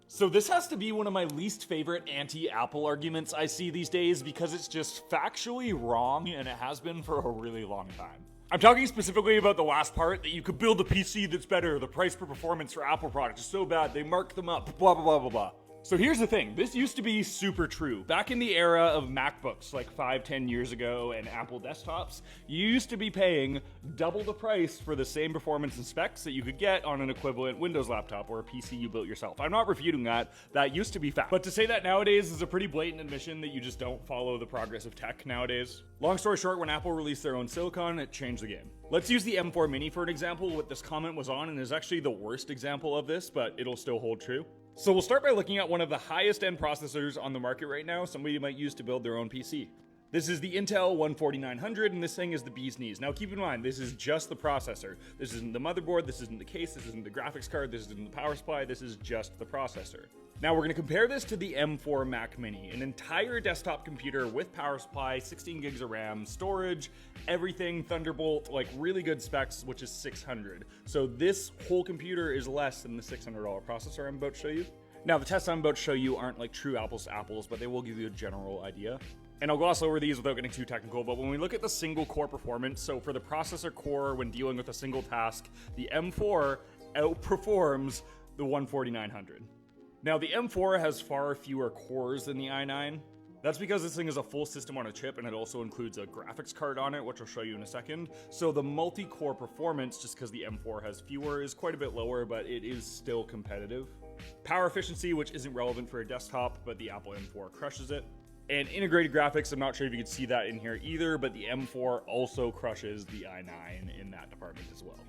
So this has to be one of my least favorite anti-Apple arguments I see these days because it's just factually wrong and it has been for a really long time. I'm talking specifically about the last part, that you could build a PC that's better, the price per performance for Apple products is so bad, they mark them up, blah, blah, blah, blah, blah. So here's the thing, this used to be super true. Back in the era of MacBooks, like 5-10 years ago, and Apple desktops, you used to be paying double the price for the same performance and specs that you could get on an equivalent Windows laptop or a PC you built yourself. I'm not refuting that, that used to be fact. But to say that nowadays is a pretty blatant admission that you just don't follow the progress of tech nowadays. Long story short, when Apple released their own silicon, it changed the game. Let's use the M4 Mini for an example, what this comment was on, and is actually the worst example of this, but it'll still hold true. So we'll start by looking at one of the highest end processors on the market right now, somebody might use to build their own PC. This is the Intel 14900, and this thing is the bee's knees. Now keep in mind, this is just the processor. This isn't the motherboard, this isn't the case, this isn't the graphics card, this isn't the power supply, this is just the processor. Now we're going to compare this to the M4 Mac Mini, an entire desktop computer with power supply, 16 gigs of RAM, storage, everything, Thunderbolt, like really good specs, which is $600. So this whole computer is less than the $600 processor I'm about to show you. Now the tests I'm about to show you aren't like true apples to apples, but they will give you a general idea. And I'll gloss over these without getting too technical, but when we look at the single core performance, so for the processor core when dealing with a single task, the M4 outperforms the 14900. Now the M4 has far fewer cores than the i9. That's because this thing is a full system on a chip and it also includes a graphics card on it, which I'll show you in a second. So the multi-core performance, just because the M4 has fewer, is quite a bit lower, but it is still competitive. Power efficiency, which isn't relevant for a desktop, but the Apple M4 crushes it. And integrated graphics, I'm not sure if you can see that in here either, but the M4 also crushes the i9 in that department as well.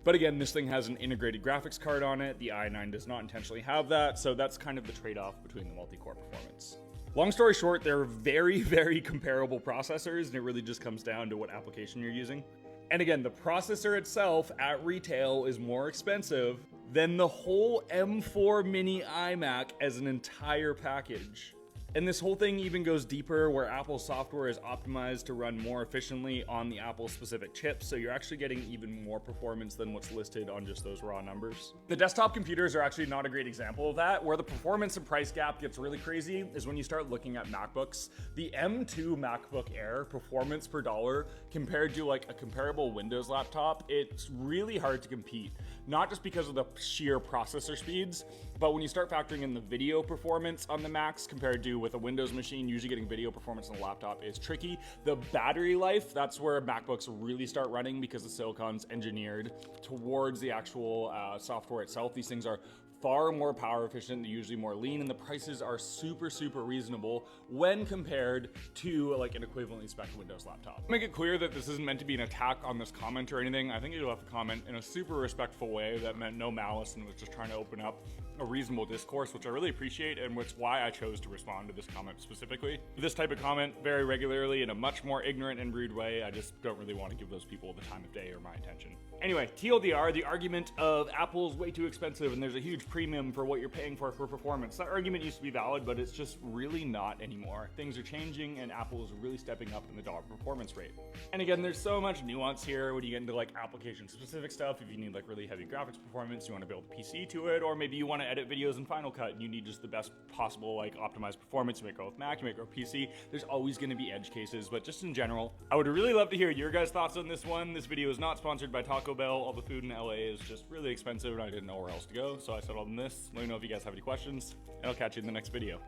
But again, this thing has an integrated graphics card on it. The i9 does not intentionally have that, so that's kind of the trade-off between the multi-core performance. Long story short, they're very, very comparable processors, and it really just comes down to what application you're using. And again, the processor itself at retail is more expensive than the whole M4 Mini iMac as an entire package. And this whole thing even goes deeper, where Apple software is optimized to run more efficiently on the Apple specific chips, so you're actually getting even more performance than what's listed on just those raw numbers. The desktop computers are actually not a great example of that. Where the performance and price gap gets really crazy is when you start looking at MacBooks. The M2 MacBook Air performance per dollar compared to like a comparable Windows laptop, it's really hard to compete. Not just because of the sheer processor speeds, but when you start factoring in the video performance on the Macs compared to with a Windows machine, usually getting video performance on a laptop is tricky. The battery life, that's where MacBooks really start running because the silicon's engineered towards the actual software itself. These things are far more power efficient, they're usually more lean, and the prices are super, super reasonable when compared to like an equivalently spec'd Windows laptop. Make it clear that this isn't meant to be an attack on this comment or anything. I think you left the comment in a super respectful way that meant no malice and was just trying to open up a reasonable discourse, which I really appreciate, and which is why I chose to respond to this comment specifically. This type of comment very regularly in a much more ignorant and rude way, I just don't really want to give those people the time of day or my attention. Anyway, TLDR, the argument of Apple's way too expensive and there's a huge premium for what you're paying for performance. That argument used to be valid, but it's just really not anymore. Things are changing and Apple is really stepping up in the dollar performance rate. And again, there's so much nuance here when you get into like application specific stuff. If you need like really heavy graphics performance, you want to build a PC to it, or maybe you want to edit videos in Final Cut and you need just the best possible like optimized performance. You might go with Mac, you might go with PC. There's always going to be edge cases, but just in general, I would really love to hear your guys' thoughts on this one. This video is not sponsored by Taco Bell. All the food in LA is just really expensive and I didn't know where else to go, so I settled on this. Let me know if you guys have any questions, and I'll catch you in the next video.